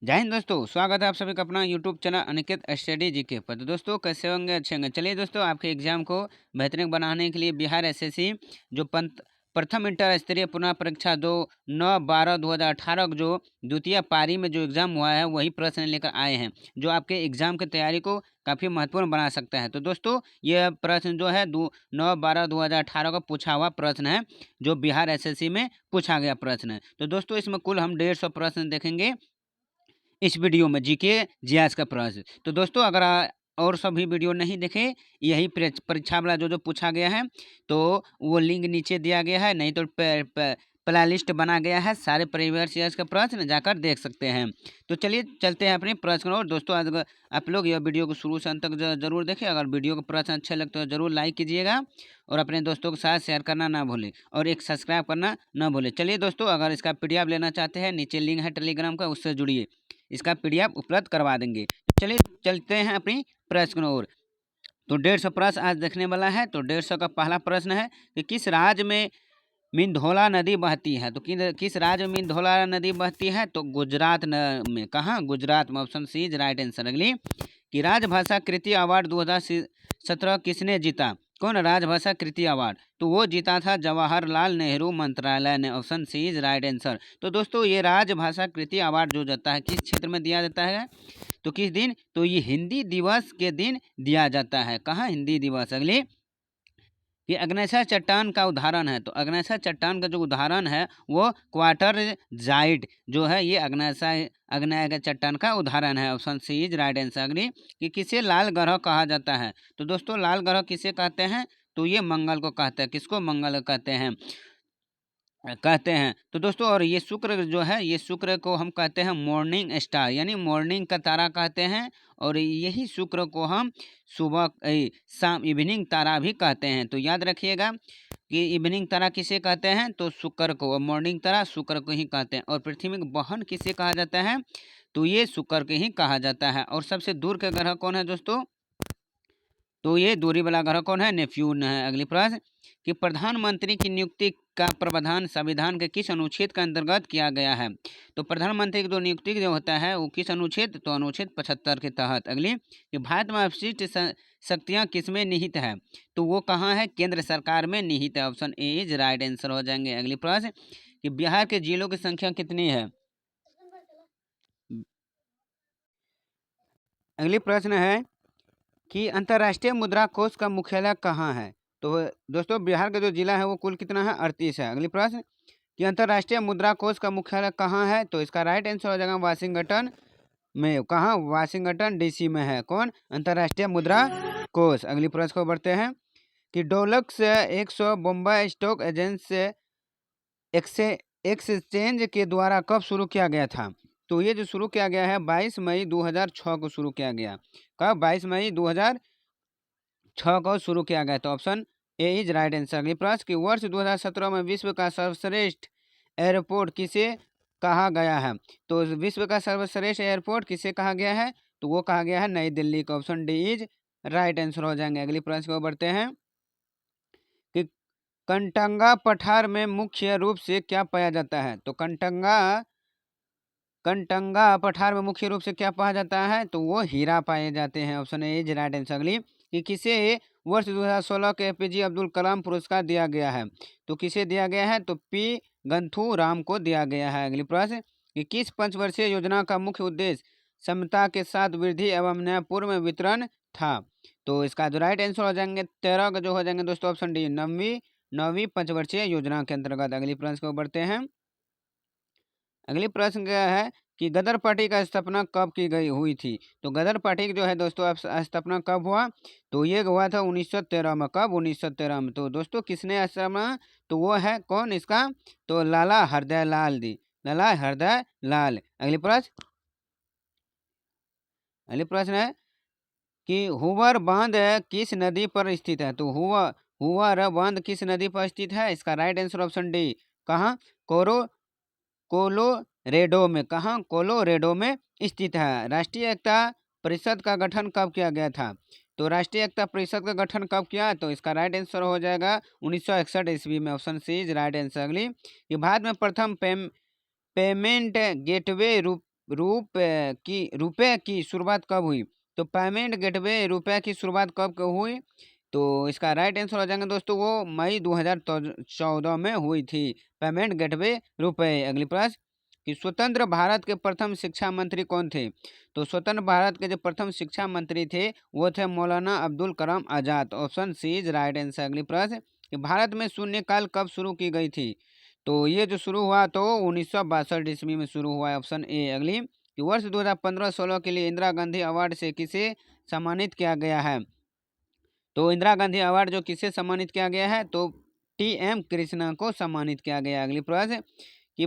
जय हिंद दोस्तों, स्वागत है आप सभी का अपना YouTube channel Aniket study GK पर। तो दोस्तों कैसे होंगे, अच्छे होंगे। चलिए दोस्तों, आपके एग्जाम को बेहतरीन बनाने के लिए बिहार एसएससी जो प्रथम इंटर स्तरीय पुनः परीक्षा दो 9/12/2018 जो द्वितीय पारी में जो एग्जाम हुआ है वही प्रश्न लेकर आए हैं, जो आपके एग्जाम की तैयारी को काफ़ी महत्वपूर्ण बना सकता है। तो दोस्तों यह प्रश्न जो है 9/12/2018 का पूछा हुआ प्रश्न है, जो बिहार एसएससी में पूछा गया प्रश्न है। तो दोस्तों इसमें कुल हम 150 प्रश्न देखेंगे इस वीडियो में, जीके जीएस का प्रश्न। तो दोस्तों अगर और सभी वीडियो नहीं देखे, यही परीक्षा वाला जो जो पूछा गया है, तो वो लिंक नीचे दिया गया है, नहीं तो प्ले लिस्ट बना गया है, सारे प्रीवियस ईयर्स का प्रश्न जाकर देख सकते हैं। तो चलिए चलते हैं अपने प्रश्न और। दोस्तों अगर आप लोग यह वीडियो को शुरू से अंत तक जरूर देखें। अगर वीडियो का प्रश्न अच्छे लगते तो जरूर लाइक कीजिएगा और अपने दोस्तों के साथ शेयर करना ना भूलें और एक सब्सक्राइब करना ना भूलें। चलिए दोस्तों, अगर इसका पीडीएफ लेना चाहते हैं, नीचे लिंक है टेलीग्राम का, उससे जुड़िए, इसका पीडीएफ उपलब्ध करवा देंगे। चलिए चलते हैं अपनी प्रश्न और। तो 150 प्रश्न आज देखने वाला है। तो 150 का पहला प्रश्न है कि किस राज्य में मिंधोला नदी बहती है। तो किस राज्य में मिंधोला नदी बहती है। तो गुजरात में। कहाँ? गुजरात में। Option C is right answer. अगली कि राजभाषा कृति अवार्ड 2017 किसने जीता। कौन राजभाषा कृति अवार्ड? तो वो जीता था जवाहरलाल नेहरू मंत्रालय ने। Option C is right answer. तो दोस्तों ये राजभाषा कृति अवार्ड जो जाता है किस क्षेत्र में दिया जाता है, तो किस दिन? तो ये हिंदी दिवस के दिन दिया जाता है। कहाँ? हिंदी दिवस। अगली ये अग्नेसा चट्टान का उदाहरण है। तो अग्नेसा चट्टान का जो उदाहरण है वो क्वार्टर जाइट जो है, ये अग्नेय का चट्टान का उदाहरण है। Option C is right answer. अगली कि किसे लाल ग्रह कहा जाता है। तो दोस्तों लाल ग्रह किसे कहते हैं? तो ये मंगल को कहते हैं। किसको? मंगल कहते हैं, कहते हैं। तो दोस्तों और ये शुक्र जो है, ये शुक्र को हम कहते हैं मॉर्निंग स्टार, यानी मॉर्निंग का तारा कहते हैं। और यही शुक्र को हम सुबह शाम इवनिंग तारा भी कहते हैं। तो याद रखिएगा कि इवनिंग तारा किसे कहते हैं, तो शुक्र को, और मॉर्निंग तारा शुक्र को ही कहते हैं। और पृथ्वी की बहन किसे कहा जाता है, तो ये शुक्र को ही कहा जाता है। और सबसे दूर का ग्रह कौन है दोस्तों, तो ये दूरी वाला ग्रह कौन है? नेप्ट्यून है। अगली प्रश्न कि प्रधानमंत्री की नियुक्ति का प्रावधान संविधान के किस अनुच्छेद के अंतर्गत किया गया है। तो प्रधानमंत्री की जो नियुक्ति जो होता है वो किस अनुच्छेद, तो अनुच्छेद 75 के तहत। अगली कि भारत में अवशिष्ट शक्तियाँ किसमें निहित है। तो वो कहाँ है? केंद्र सरकार में निहित है। Option A is right answer हो जाएंगे। अगली प्रश्न कि बिहार के जिलों की संख्या कितनी है। अगली प्रश्न है कि अंतर्राष्ट्रीय मुद्रा कोष का मुख्यालय कहाँ है। तो दोस्तों बिहार का जो जिला है वो कुल कितना है? 38 है। अगली प्रश्न कि अंतर्राष्ट्रीय मुद्रा कोष का मुख्यालय कहाँ है। तो इसका राइट आंसर हो जाएगा वाशिंगटन में। कहाँ? वाशिंगटन डीसी में है। कौन? अंतर्राष्ट्रीय मुद्रा कोष। अगली प्रश्न को बढ़ते हैं कि डोलक्स 100 बॉम्बे स्टॉक एक्सचेंज के द्वारा कब शुरू किया गया था। तो ये जो शुरू किया गया है 22 मई 2006 को शुरू किया गया। कब? 22 मई 2006 को शुरू किया गया। तो option A is right answer. अगली प्रश्न कि वर्ष 2017 में विश्व का सर्वश्रेष्ठ एयरपोर्ट किसे कहा गया है। तो विश्व का सर्वश्रेष्ठ एयरपोर्ट किसे कहा गया है, तो वो कहा गया है नई दिल्ली को। Option D is right answer हो जाएंगे। अगली प्रश्न को बढ़ते हैं कि कंटंगा पठार में मुख्य रूप से क्या पाया जाता है। तो कंटंगा पठार में मुख्य रूप से क्या पाया जाता है, तो वो हीरा पाए जाते हैं। Option A is right answer. अगली कि किसे वर्ष 2016 के एपीजे अब्दुल कलाम पुरस्कार दिया गया है। तो किसे दिया गया है, तो पी गंथू राम को दिया गया है। अगली प्रश्न कि किस पंचवर्षीय योजना का मुख्य उद्देश्य समता के साथ वृद्धि एवं न्यायपूर्ण वितरण था। तो इसका जो राइट आंसर हो जाएंगे 13 का जो हो जाएंगे दोस्तों, ऑप्शन डी नवीं पंचवर्षीय योजना के अंतर्गत। अगली प्रश्न को बढ़ते हैं। अगली प्रश्न क्या है कि गदर पार्टी का स्थापना कब की गई हुई थी। तो गदर पार्टी की जो है दोस्तों स्थापना कब हुआ, तो ये हुआ था 1913 में। कब? 1913 में। तो दोस्तों किसने स्थापना, तो वो है कौन इसका, तो लाला हरदय लाल दी, लाला हरदय लाल। अगली प्रश्न है कि हुवर बांध किस नदी पर स्थित है। तो हुवर बांध किस नदी पर स्थित है, इसका राइट आंसर ऑप्शन डी। कहाँ? कोरो कोलोरेडो में। कहाँ? कोलोरेडो में स्थित है। राष्ट्रीय एकता परिषद का गठन कब किया गया था। तो राष्ट्रीय एकता परिषद का गठन कब किया, तो इसका राइट आंसर हो जाएगा 1961 ईस्वी में। Option C is right answer. अगली कि भारत में प्रथम पेमेंट गेटवे रुपए की शुरुआत कब हुई? तो पेमेंट गेटवे रुपए की शुरुआत कब हुई? तो इसका राइट आंसर हो जाएगा दोस्तों वो मई 2014 में हुई थी पेमेंट गेटवे रुपए। अगली प्रश्न कि स्वतंत्र भारत के प्रथम शिक्षा मंत्री कौन थे? तो स्वतंत्र भारत के जो प्रथम शिक्षा मंत्री थे वो थे Maulana Abdul Kalam Azad. Option C is right answer. अगली प्रश्न कि भारत में शून्यकाल कब शुरू की गई थी? तो ये जो शुरू हुआ तो 1962 ईस्वी में शुरू हुआ है। Option A. अगली कि वर्ष 2015-16 के लिए इंदिरा गांधी अवार्ड से किसे सम्मानित किया गया है? तो इंदिरा गांधी अवार्ड जो किसे सम्मानित किया गया है? तो टी.एम. कृष्णा को सम्मानित किया गया। अगली प्रश्न कि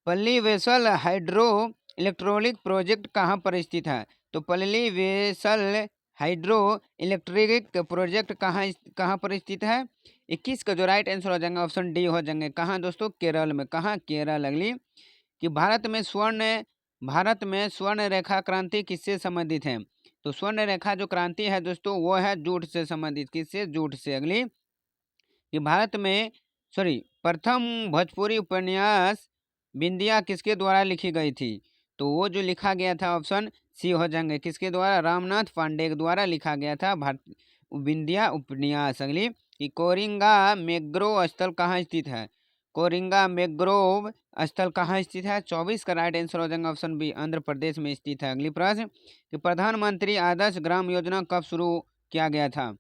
पल्ली वेसल हाइड्रो इलेक्ट्रोलिक प्रोजेक्ट कहाँ पर स्थित है? तो पल्ली वेसल हाइड्रो इलेक्ट्रिक प्रोजेक्ट कहाँ पर स्थित है? 21 का जो राइट आंसर हो जाएगा ऑप्शन डी हो जाएंगे। कहाँ दोस्तों? केरल में। कहाँ? केरल। अगली कि भारत में स्वर्ण रेखा क्रांति किससे संबंधित है? तो स्वर्ण रेखा जो क्रांति है दोस्तों वो है जूट से संबंधित। किससे? जूट से। अगली कि भारत में प्रथम भोजपुरी उपन्यास बिंदिया किसके द्वारा लिखी गई थी? तो वो जो लिखा गया था ऑप्शन सी हो जाएंगे। किसके द्वारा? रामनाथ पांडे के द्वारा लिखा गया था बिंदिया उपन्यास। अगली कि कोरिंगा मैंग्रोव स्थल कहाँ स्थित है? कोरिंगा मैंग्रोव स्थल कहाँ स्थित है? 24 का राइट आंसर हो जाएगा ऑप्शन बी आंध्र प्रदेश में स्थित है। अगली प्रश्न कि प्रधानमंत्री आदर्श ग्राम योजना कब शुरू किया गया था?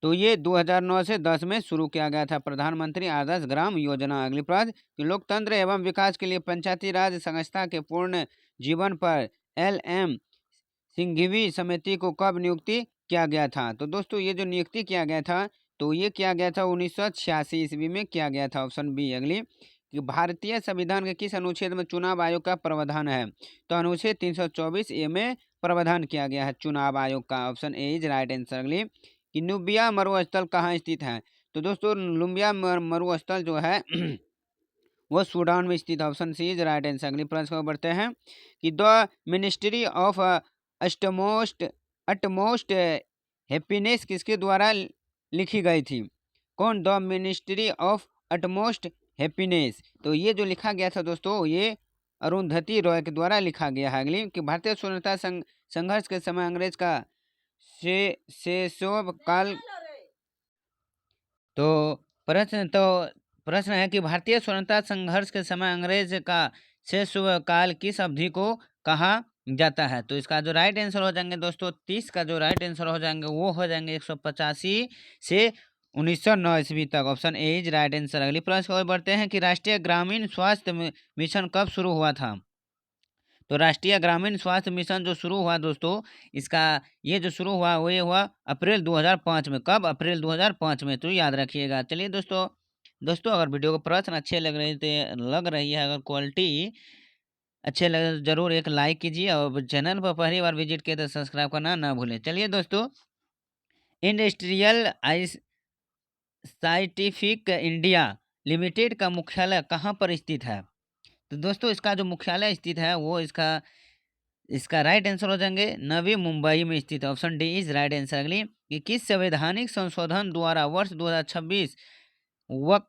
तो ये 2009 से 10 में शुरू किया गया था प्रधानमंत्री आदर्श ग्राम योजना। अगली प्रश्न कि लोकतंत्र एवं विकास के लिए पंचायती राज संस्था के पूर्ण जीवन पर LM सिंघवी समिति को कब नियुक्ति किया गया था? तो दोस्तों ये जो नियुक्ति किया गया था तो ये किया गया था 1986 ईस्वी में किया गया था। Option B. अगली कि भारतीय संविधान के किस अनुच्छेद में चुनाव आयोग का प्रावधान है? तो अनुच्छेद 324A में प्रावधान किया गया है चुनाव आयोग का। Option A is right answer. अगली कि नुबिया मरुस्थल कहाँ स्थित है? तो दोस्तों नुबिया मरुस्थल जो है वो सूडान में स्थित। Option C is right answer. अगली प्रश्न को बढ़ते हैं कि the ministry of utmost utmost happiness किसके द्वारा लिखी गई थी? कौन? The ministry of utmost happiness. तो ये जो लिखा गया था दोस्तों ये अरुंधति रॉय के द्वारा लिखा गया है। अगली कि भारतीय स्वतंत्रता संघर्ष के समय अंग्रेज का शैशव काल। तो प्रश्न है कि भारतीय स्वतंत्रता संघर्ष के समय अंग्रेज का शैशव काल किस अवधि को कहा जाता है? तो इसका जो राइट आंसर हो जाएंगे दोस्तों 30 का जो राइट आंसर हो जाएंगे वो हो जाएंगे 185 से 1909 ईस्वी तक। Option A is right answer. अगली प्रश्न को बढ़ते हैं कि राष्ट्रीय ग्रामीण स्वास्थ्य मिशन कब शुरू हुआ था? तो राष्ट्रीय ग्रामीण स्वास्थ्य मिशन जो शुरू हुआ दोस्तों इसका ये जो शुरू हुआ वो ये हुआ अप्रैल 2005 में। कब? अप्रैल 2005 में। तो याद रखिएगा। चलिए दोस्तों अगर वीडियो को प्रश्न अच्छे लग रही है अगर क्वालिटी अच्छे लगे तो जरूर एक लाइक कीजिए और चैनल पर पहली बार विजिट किए तो सब्सक्राइब करना ना भूलें। चलिए दोस्तों इंडस्ट्रियल साइंटिफिक इंडिया लिमिटेड का मुख्यालय कहाँ पर स्थित है? तो दोस्तों इसका जो मुख्यालय स्थित है वो इसका राइट आंसर हो जाएंगे नवी मुंबई में स्थित। Option D is right answer. अगली कि किस संवैधानिक संशोधन द्वारा वर्ष 2026 वक्त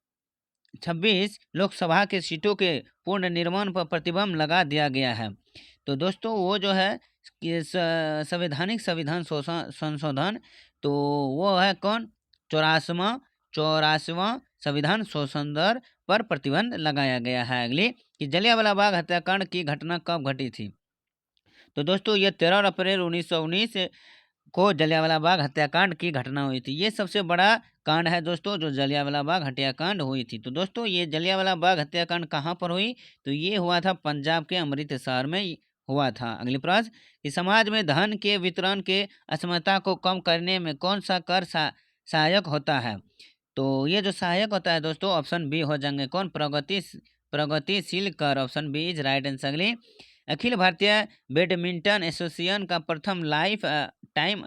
26 लोकसभा के सीटों के पूर्ण निर्माण पर प्रतिबंध लगा दिया गया है? तो दोस्तों वो जो है कि संवैधानिक संविधान संशोधन तो वो है कौन? 84वां संविधान संशोधन पर प्रतिबंध लगाया गया है। अगली कि जलियांवाला बाग हत्याकांड की घटना कब घटी थी? तो दोस्तों ये 13 अप्रैल 1919 को जलियांवाला बाग हत्याकांड की घटना हुई थी। ये सबसे बड़ा कांड है दोस्तों जो जलियांवाला बाग हत्याकांड हुई थी। तो दोस्तों ये जलियांवाला बाग हत्याकांड कहाँ पर हुई? तो ये हुआ था पंजाब के अमृतसर में हुआ था। अगली प्रश्न कि समाज में धन के वितरण के असमानता को कम करने में कौन सा कर सहायक होता है? तो ये जो सहायक होता है दोस्तों ऑप्शन बी हो जाएंगे कौन? प्रगतिशील कर। Option B is right answer. अगली अखिल भारतीय बैडमिंटन एसोसिएशन का प्रथम लाइफ टाइम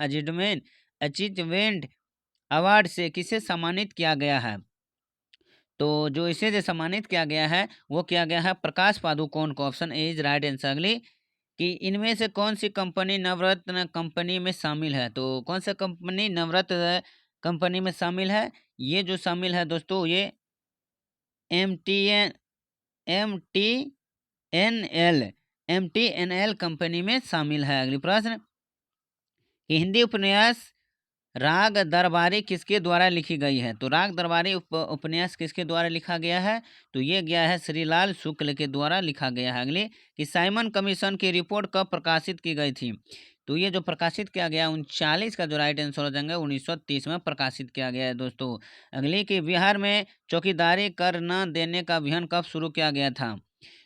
अचीवमेंट अवार्ड से किसे सम्मानित किया गया है? तो जो इसे जो सम्मानित किया गया है वो किया गया है प्रकाश पादुकोण को। Option A is right answer. अगली कि इनमें से कौन सी कंपनी नवरत्न कंपनी में शामिल है? तो कौन सा कंपनी नवरत्न कंपनी में शामिल है? ये जो शामिल है दोस्तों ये MTN MTNL MTNL कंपनी में शामिल है। अगली प्रश्न कि हिंदी उपन्यास राग दरबारी किसके द्वारा लिखी गई है? तो राग दरबारी उपन्यास किसके द्वारा लिखा गया है? तो ये गया है श्रीलाल शुक्ल के द्वारा लिखा गया है। अगली कि साइमन कमीशन की रिपोर्ट कब प्रकाशित की गई थी? तो ये जो प्रकाशित किया गया 39 का जो राइट आंसर हो जाएंगे 1930 में प्रकाशित किया गया है दोस्तों। अगली कि बिहार में चौकीदारी कर न देने का अभियान कब शुरू किया गया था?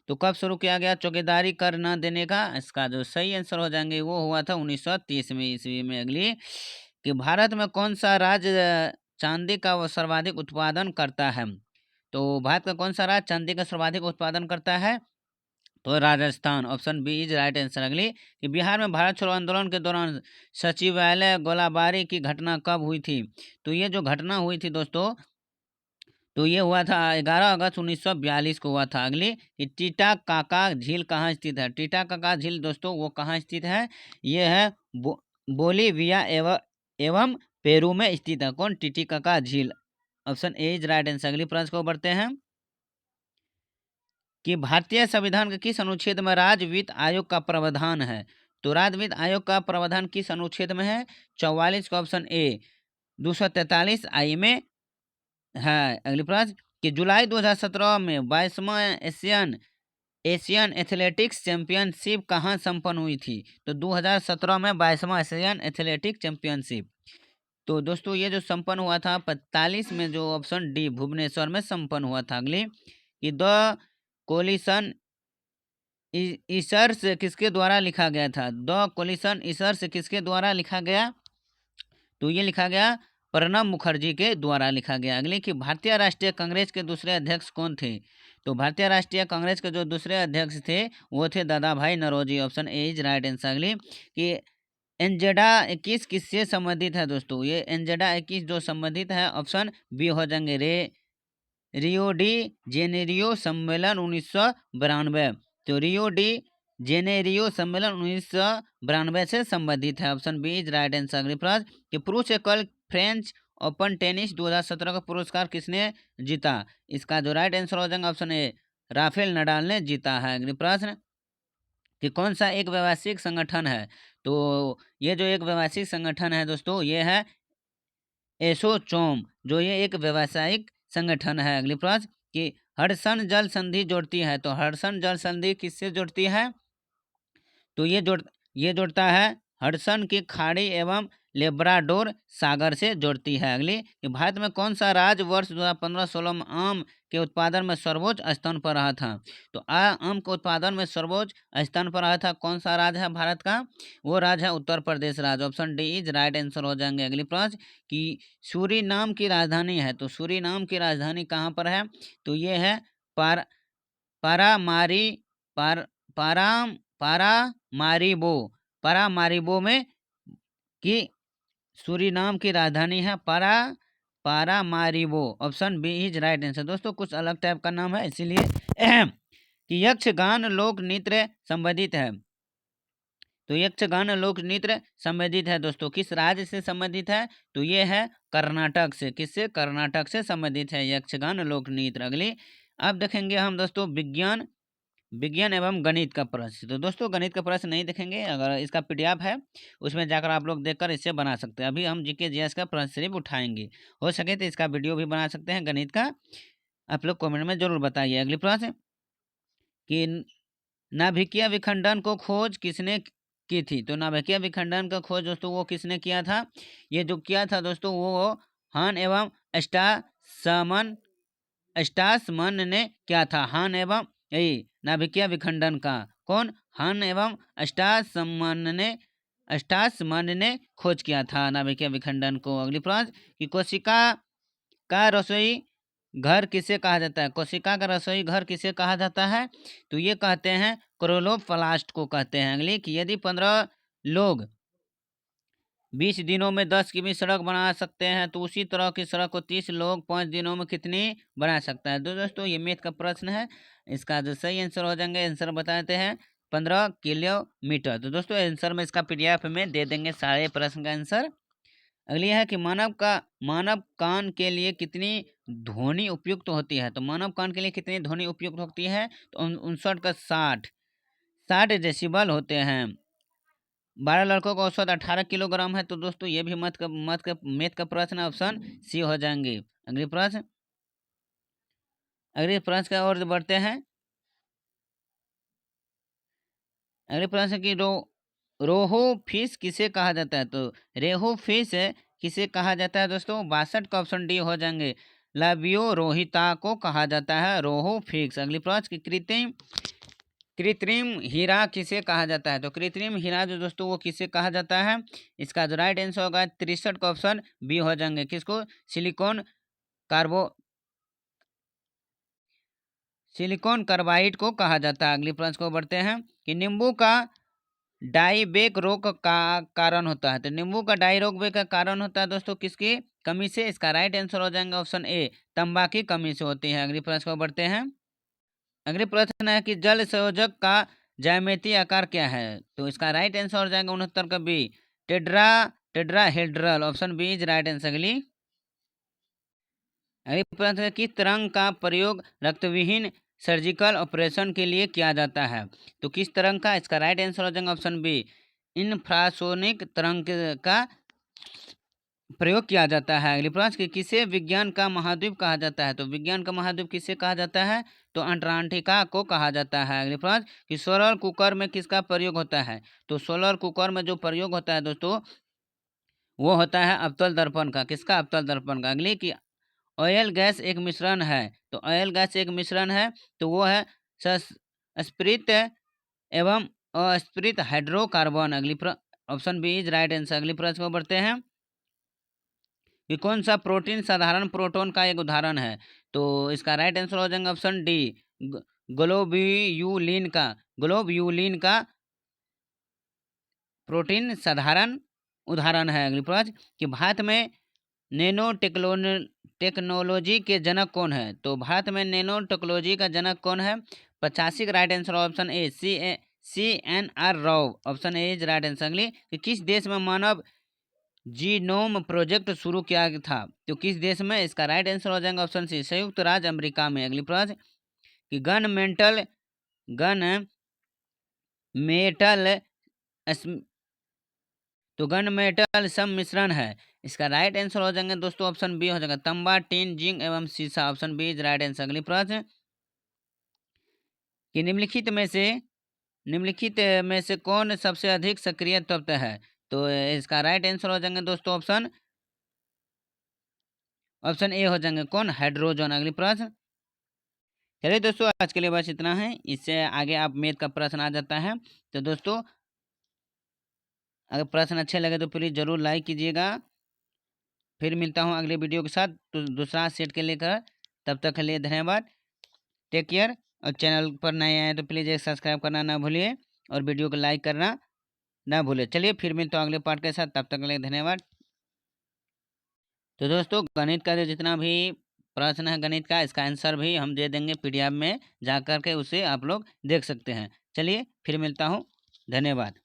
तो कब शुरू किया गया चौकीदारी कर न देने का? इसका जो सही आंसर हो जाएंगे वो हुआ था 1930 में ईस्वी में। अगली कि भारत में कौन सा राज्य चांदी का वो सर्वाधिक उत्पादन करता है? तो भारत का कौन सा राज्य चांदी का सर्वाधिक उत्पादन करता है? तो Rajasthan, option B is right answer. अगली कि बिहार में भारत छोड़ो आंदोलन के दौरान सचिवालय गोलाबारी की घटना कब हुई थी? तो ये जो घटना हुई थी दोस्तों तो ये हुआ था 11 अगस्त 1942 को हुआ था। अगली कि टीटाकाका झील कहाँ स्थित है? टीटाकाका झील दोस्तों वो कहाँ स्थित है? ये है बोलीविया एवं पेरू में स्थित है। कौन? टीटाकाका झील, option A is right answer. अगली प्रश्न को बढ़ते हैं कि भारतीय संविधान के किस अनुच्छेद में राज्य वित्त आयोग का प्रावधान है? तो राज्य वित्त आयोग का प्रावधान किस अनुच्छेद में है? 44 का ऑप्शन ए 243 आई में है। अगली प्रश्न कि जुलाई 2017 में 22वां एशियन एथलेटिक्स चैंपियनशिप कहाँ संपन्न हुई थी? तो 2017 में 22वां एशियन एथलेटिक्स चैंपियनशिप तो दोस्तों ये जो संपन्न हुआ था 45 में, जो ऑप्शन डी भुवनेश्वर में संपन्न हुआ था। अगली कि द कोलिशन ईसर्स किसके द्वारा लिखा गया था? द कोलिशन ईसर्स किसके द्वारा लिखा गया? तो ये लिखा गया प्रणब मुखर्जी के द्वारा लिखा गया। अगले कि भारतीय राष्ट्रीय कांग्रेस के दूसरे अध्यक्ष कौन थे? तो भारतीय राष्ट्रीय कांग्रेस के जो दूसरे अध्यक्ष थे वो थे Dadabhai Naoroji, option A is right answer. अगली कि एंजेडा 21 किससे संबंधित है दोस्तों? ये एंजेडा 21 जो संबंधित है ऑप्शन बी हो जाएंगे रियो डी जेनेरियो सम्मेलन 1992। तो रियो डी जेनेरियो सम्मेलन 1992 से संबंधित है, option B is right answer. अगली प्रश्न कि पुरुष एकल फ्रेंच ओपन टेनिस 2017 का पुरस्कार किसने जीता? इसका जो राइट आंसर हो जाएगा ऑप्शन ए राफेल नडाल ने जीता है। अगली प्रश्न कि कौन सा एक व्यावसायिक संगठन है? तो ये जो एक व्यावसायिक संगठन है दोस्तों ये है एसोचोम, जो ये एक व्यावसायिक संगठन है। अगली प्रश्न कि हडसन जल संधि जोड़ती है, तो हडसन जल संधि किससे जोड़ती है? तो ये जोड़ता है हडसन की खाड़ी एवं लेब्राडोर सागर से जोड़ती है। अगली कि भारत में कौन सा राज्य वर्ष 2015-16 में आम के उत्पादन में सर्वोच्च स्थान पर रहा था? तो आम के उत्पादन में सर्वोच्च स्थान पर रहा था कौन सा राज्य है भारत का? वो राज्य है उत्तर प्रदेश राज्य, option D is right answer हो जाएंगे। अगली प्रश्न कि सूरीनाम की राजधानी है, तो सूरीनाम की राजधानी कहाँ पर है? तो ये है पार पारामारी पार पाराम पारामारिबो पारामारिबो में की सूरीनाम की राजधानी है Paramaribo, option B is right answer. दोस्तों कुछ अलग टाइप का नाम है इसीलिए कि यक्षगान लोक नृत्य संबंधित है, तो यक्षगान लोक नृत्य संबंधित है दोस्तों किस राज्य से संबंधित है? तो ये है कर्नाटक से। किससे? कर्नाटक से संबंधित है यक्षगान लोक नृत्य। अगली अब देखेंगे हम दोस्तों विज्ञान एवं गणित का प्रश्न। तो दोस्तों गणित का प्रश्न नहीं देखेंगे, अगर इसका पीडीएफ है उसमें जाकर आप लोग देखकर इससे बना सकते हैं। अभी हम जीके जीएस का प्रश्न सिर्फ उठाएंगे, हो सके तो इसका वीडियो भी बना सकते हैं गणित का, आप लोग कमेंट में जरूर बताइए। अगली प्रश्न कि नाभिकीय विखंडन को खोज किसने की थी? तो नाभिकीय विखंडन का खोज दोस्तों वो किसने किया था? ये जो किया था दोस्तों वो हान एवं स्टासमन ने क्या था? हान एवं यही नाभिकीय विखंडन का कौन? हान एवं स्टासमन ने खोज किया था नाभिकीय विखंडन को। अगली प्रश्न कि कोशिका का रसोई घर किसे कहा जाता है? कोशिका का रसोई घर किसे कहा जाता है? तो ये कहते हैं क्लोरोप्लास्ट को कहते हैं। अगली कि यदि 15 लोग 20 दिनों में 10 किमी सड़क बना सकते हैं तो उसी तरह की सड़क को 30 लोग 5 दिनों में कितनी बना सकता है? तो दोस्तों ये मैथ का प्रश्न है, इसका जो सही आंसर हो जाएंगे, आंसर बताते हैं 15 किलोमीटर। तो दोस्तों आंसर में इसका पीडीएफ में दे देंगे सारे प्रश्न का आंसर। अगली है कि मानव कान के लिए कितनी ध्वनि उपयुक्त होती है। तो मानव कान के लिए कितनी ध्वनि उपयुक्त होती है? तो 59 का 60 डेसिबल होते हैं। 12 लड़कों का औसत 18 किलोग्राम है। तो दोस्तों ये भी मैथ का प्रश्न है, ऑप्शन सी हो जाएंगे। अगले प्रश्न की ओर बढ़ते हैं। अगले प्रश्न की रोहू फिश किसे कहा जाता है? तो रेहू फिश किसे कहा जाता है दोस्तों? 62 का ऑप्शन डी हो जाएंगे। लाबियो रोहिता को कहा जाता है रोहू फिश। अगली प्रश्न की कृत्रिम हीरा किसे कहा जाता है? तो कृत्रिम हीरा जो दोस्तों वो किसे कहा जाता है? इसका जो राइट आंसर होगा 63 का ऑप्शन बी हो जाएंगे। किसको? सिलिकॉन कार्बो सिलिकॉन कार्बाइड को कहा जाता है। अगली प्रश्न को बढ़ते हैं कि नींबू का डाइबेक रोग का कारण होता है। तो नींबू का डाई रोग का कारण होता है दोस्तों किसकी कमी से? इसका राइट आंसर हो जाएगा ऑप्शन ए, तंबाकू की कमी से होती है। अगली प्रश्न को बढ़ते हैं। अगले प्रश्न है कि जल संयोजक का ज्यामितीय आकार क्या है? तो इसका राइट आंसर हो जाएगा 69 का B, tetrahedral. Option B is right answer. अगले प्रश्न है किस तरंग का प्रयोग रक्तविहीन सर्जिकल ऑपरेशन के लिए किया जाता है? तो किस तरंग का? इसका राइट आंसर हो जाएगा ऑप्शन बी, इंफ्रासोनिक तरंग का प्रयोग किया जाता है। अगले प्रश्न कि किसे विज्ञान का महाद्वीप कहा जाता है? तो विज्ञान का महाद्वीप किसे कहा जाता है? तो अंटार्कटिका को कहा जाता है। अगले प्रश्न कि सोलर कुकर में किसका प्रयोग होता है? तो सोलर कुकर में जो प्रयोग होता है दोस्तों वो होता है अवतल दर्पण का। किसका? अवतल दर्पण का। अगली की ऑयल गैस एक मिश्रण है। तो ऑयल गैस एक मिश्रण है तो वो है स्प्रित एवं अस्प्रित hydrocarbon. Option B is right answer. अगली प्रश्न को बढ़ते हैं कि कौन सा प्रोटीन साधारण प्रोटॉन का एक उदाहरण है? तो इसका राइट आंसर हो जाएगा ऑप्शन डी, ग्लोब्यूलिन का प्रोटीन साधारण उदाहरण है। अगली प्रश्न कि भारत में नैनो टेक्नोलॉजी के जनक कौन है? तो भारत में नैनो टेक्नोलॉजी का जनक कौन है? 85 का right answer option A, CNR Rao. Option A is right answer. अगली कि किस देश में मानव जीनोम प्रोजेक्ट शुरू किया था? तो किस देश में? इसका राइट आंसर हो जाएगा ऑप्शन सी, संयुक्त राज्य अमेरिका में। अगली प्रश्न कि गन मेटल तो गन मेटल सम्मिश्रण है। इसका राइट आंसर हो जाएंगे दोस्तों ऑप्शन बी हो जाएगा, तांबा, टिन, जिंक एवं सीसा। Option B is right answer. अगली प्रश्न कि निम्नलिखित में से कौन सबसे अधिक सक्रिय तत्व है? तो इसका राइट आंसर हो जाएंगे दोस्तों ऑप्शन ए हो जाएंगे कौन? हाइड्रोजन। अगली प्रश्न चलिए दोस्तों आज के लिए बस इतना है। इससे आगे आप मैथ का प्रश्न आ जाता है। तो दोस्तों अगर प्रश्न अच्छे लगे तो प्लीज़ ज़रूर लाइक कीजिएगा। फिर मिलता हूँ अगले वीडियो के साथ तो दूसरा सेट के लेकर। तब तक के लिए धन्यवाद। Take care. और चैनल पर नए आए तो प्लीज़ एक सब्सक्राइब करना ना भूलिए और वीडियो को लाइक करना ना भूलिए। चलिए फिर मिलता हूँ अगले पार्ट के साथ। तब तक के लिए धन्यवाद। तो दोस्तों गणित का जो जितना भी प्रश्न है गणित का इसका आंसर भी हम दे देंगे PDF में, जा कर के उसे आप लोग देख सकते हैं। चलिए फिर मिलता हूँ। धन्यवाद।